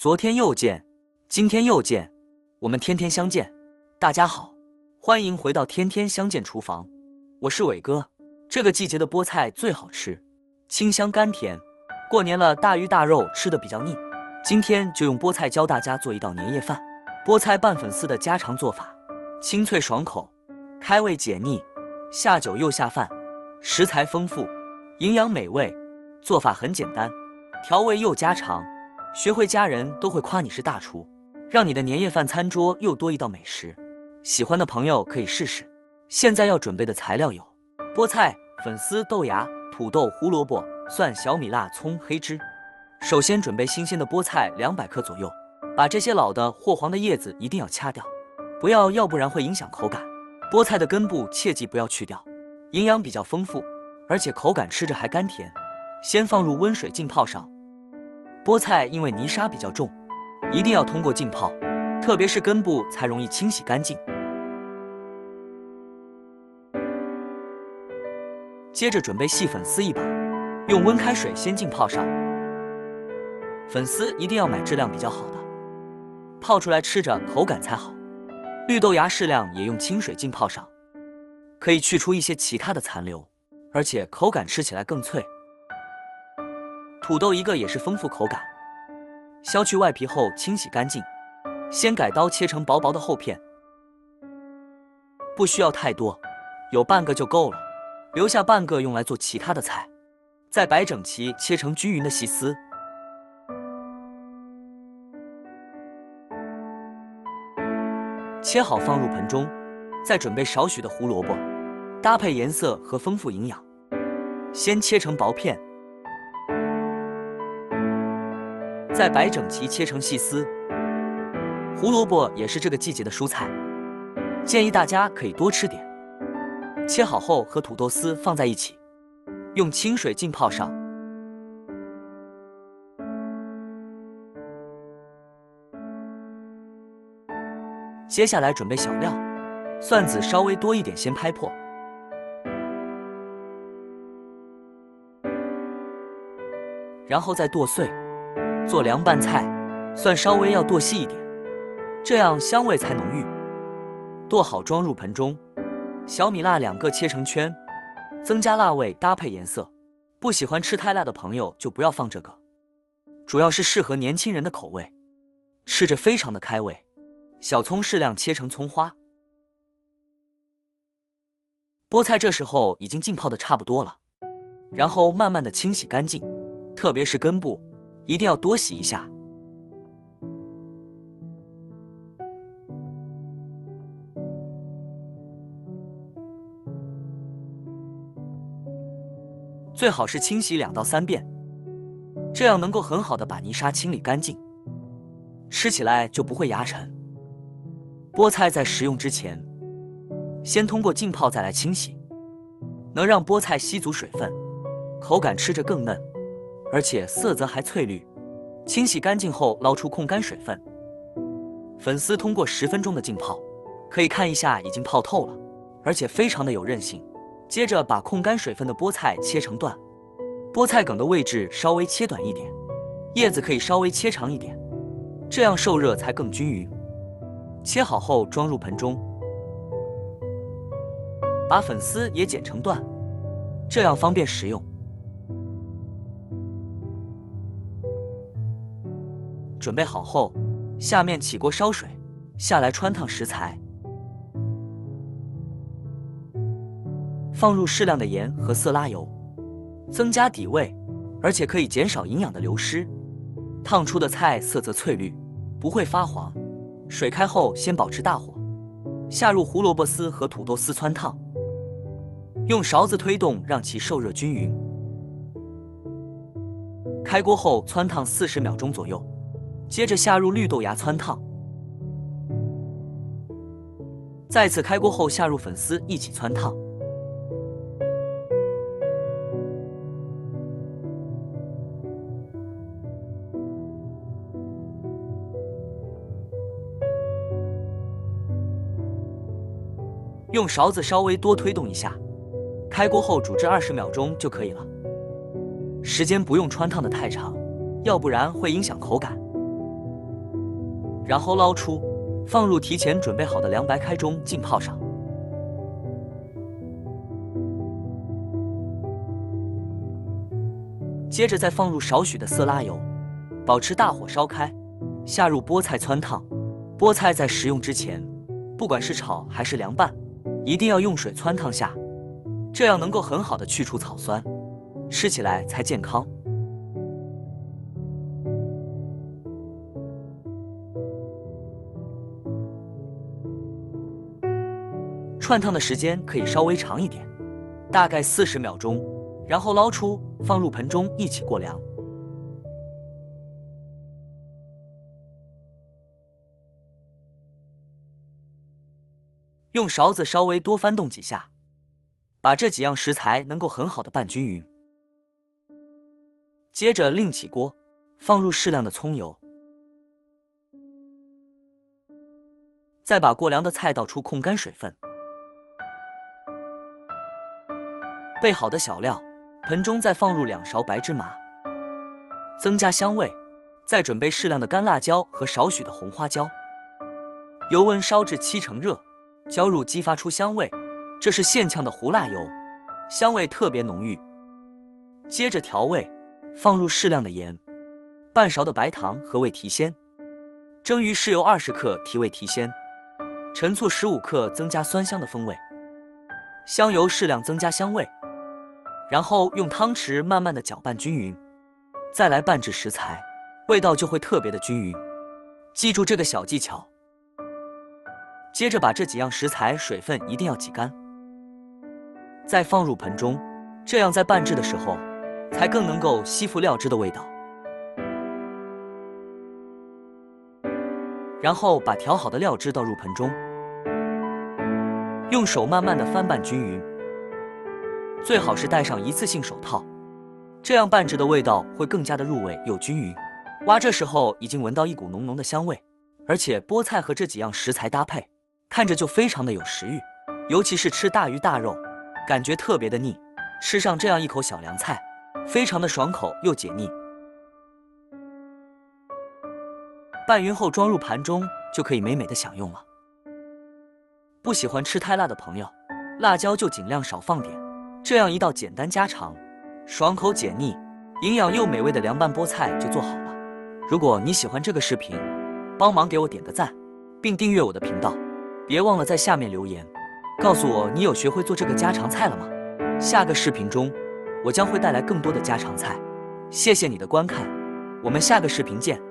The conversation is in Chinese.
昨天又见，今天又见，我们天天相见。大家好，欢迎回到天天相见厨房，我是伟哥。这个季节的菠菜最好吃，清香甘甜。过年了，大鱼大肉吃的比较腻，今天就用菠菜教大家做一道年夜饭。菠菜拌粉丝的家常做法，清脆爽口，开胃解腻，下酒又下饭。食材丰富，营养美味，做法很简单，调味又家常。学会家人都会夸你是大厨，让你的年夜饭餐桌又多一道美食。喜欢的朋友可以试试。现在要准备的材料有：菠菜、粉丝、豆芽、土豆、胡萝卜、蒜、小米辣、葱、黑芝。首先准备新鲜的菠菜200克左右，把这些老的或黄的叶子一定要掐掉，要不然会影响口感。菠菜的根部切记不要去掉，营养比较丰富，而且口感吃着还甘甜。先放入温水浸泡上。菠菜因为泥沙比较重，一定要通过浸泡，特别是根部才容易清洗干净。接着准备细粉丝1把，用温开水先浸泡上。粉丝一定要买质量比较好的，泡出来吃着口感才好。绿豆芽适量也用清水浸泡上，可以去除一些其他的残留，而且口感吃起来更脆。土豆1个也是丰富口感，削去外皮后清洗干净，先改刀切成薄薄的厚片，不需要太多，有半个就够了，留下半个用来做其他的菜。再摆整齐，切成均匀的细丝。切好放入盆中，再准备少许的胡萝卜，搭配颜色和丰富营养。先切成薄片，再摆整齐切成细丝。胡萝卜也是这个季节的蔬菜，建议大家可以多吃点。切好后和土豆丝放在一起，用清水浸泡上。接下来准备小料，蒜子稍微多一点，先拍破。然后再剁碎。做凉拌菜，蒜稍微要剁细一点，这样香味才浓郁。剁好装入盆中。小米辣2个切成圈，增加辣味，搭配颜色。不喜欢吃太辣的朋友就不要放这个，主要是适合年轻人的口味，吃着非常的开胃。小葱适量切成葱花。菠菜这时候已经浸泡的差不多了，然后慢慢的清洗干净，特别是根部一定要多洗一下。最好是清洗2到3遍，这样能够很好的把泥沙清理干净，吃起来就不会牙沉。菠菜在食用之前，先通过浸泡再来清洗，能让菠菜吸足水分，口感吃着更嫩，而且色泽还翠绿。清洗干净后捞出控干水分。粉丝通过10分钟的浸泡，可以看一下已经泡透了，而且非常的有韧性。接着把控干水分的菠菜切成段，菠菜梗的位置稍微切短一点，叶子可以稍微切长一点，这样受热才更均匀。切好后装入盆中，把粉丝也剪成段，这样方便食用。准备好后，下面起锅烧水，下来汆烫食材，放入适量的盐和色拉油，增加底味，而且可以减少营养的流失。烫出的菜色泽翠绿，不会发黄。水开后先保持大火，下入胡萝卜丝和土豆丝汆烫，用勺子推动让其受热均匀。开锅后汆烫40秒钟左右，接着下入绿豆芽汆烫，再次开锅后下入粉丝一起汆烫。用勺子稍微多推动一下，开锅后煮至20秒钟就可以了。时间不用汆烫的太长，要不然会影响口感。然后捞出，放入提前准备好的凉白开中浸泡上。接着再放入少许的色拉油，保持大火烧开，下入菠菜汆烫。菠菜在食用之前，不管是炒还是凉拌，一定要用水汆烫下，这样能够很好的去除草酸，吃起来才健康。串烫的时间可以稍微长一点，大概40秒钟，然后捞出，放入盆中一起过凉。用勺子稍微多翻动几下，把这几样食材能够很好的拌均匀。接着另起锅，放入适量的葱油，再把过凉的菜倒出，控干水分。备好的小料，盆中再放入2勺白芝麻，增加香味。再准备适量的干辣椒和少许的红花椒。油温烧至70%热，浇入激发出香味，这是现炝的胡辣油，香味特别浓郁。接着调味，放入适量的盐，半勺的白糖和味提鲜，蒸鱼豉油20克提味提鲜，陈醋15克增加酸香的风味，香油适量增加香味。然后用汤匙慢慢的搅拌均匀，再来拌制食材，味道就会特别的均匀。记住这个小技巧。接着把这几样食材水分一定要挤干，再放入盆中，这样在拌制的时候才更能够吸附料汁的味道。然后把调好的料汁倒入盆中，用手慢慢的翻拌均匀，最好是戴上一次性手套，这样拌制的味道会更加的入味又均匀。哇，这时候已经闻到一股浓浓的香味，而且菠菜和这几样食材搭配，看着就非常的有食欲，尤其是吃大鱼大肉，感觉特别的腻，吃上这样一口小凉菜，非常的爽口又解腻。拌匀后装入盘中，就可以美美的享用了。不喜欢吃太辣的朋友，辣椒就尽量少放点，这样一道简单家常、爽口解腻、营养又美味的凉拌菠菜就做好了。如果你喜欢这个视频，帮忙给我点个赞，并订阅我的频道，别忘了在下面留言，告诉我你有学会做这个家常菜了吗？下个视频中，我将会带来更多的家常菜。谢谢你的观看，我们下个视频见。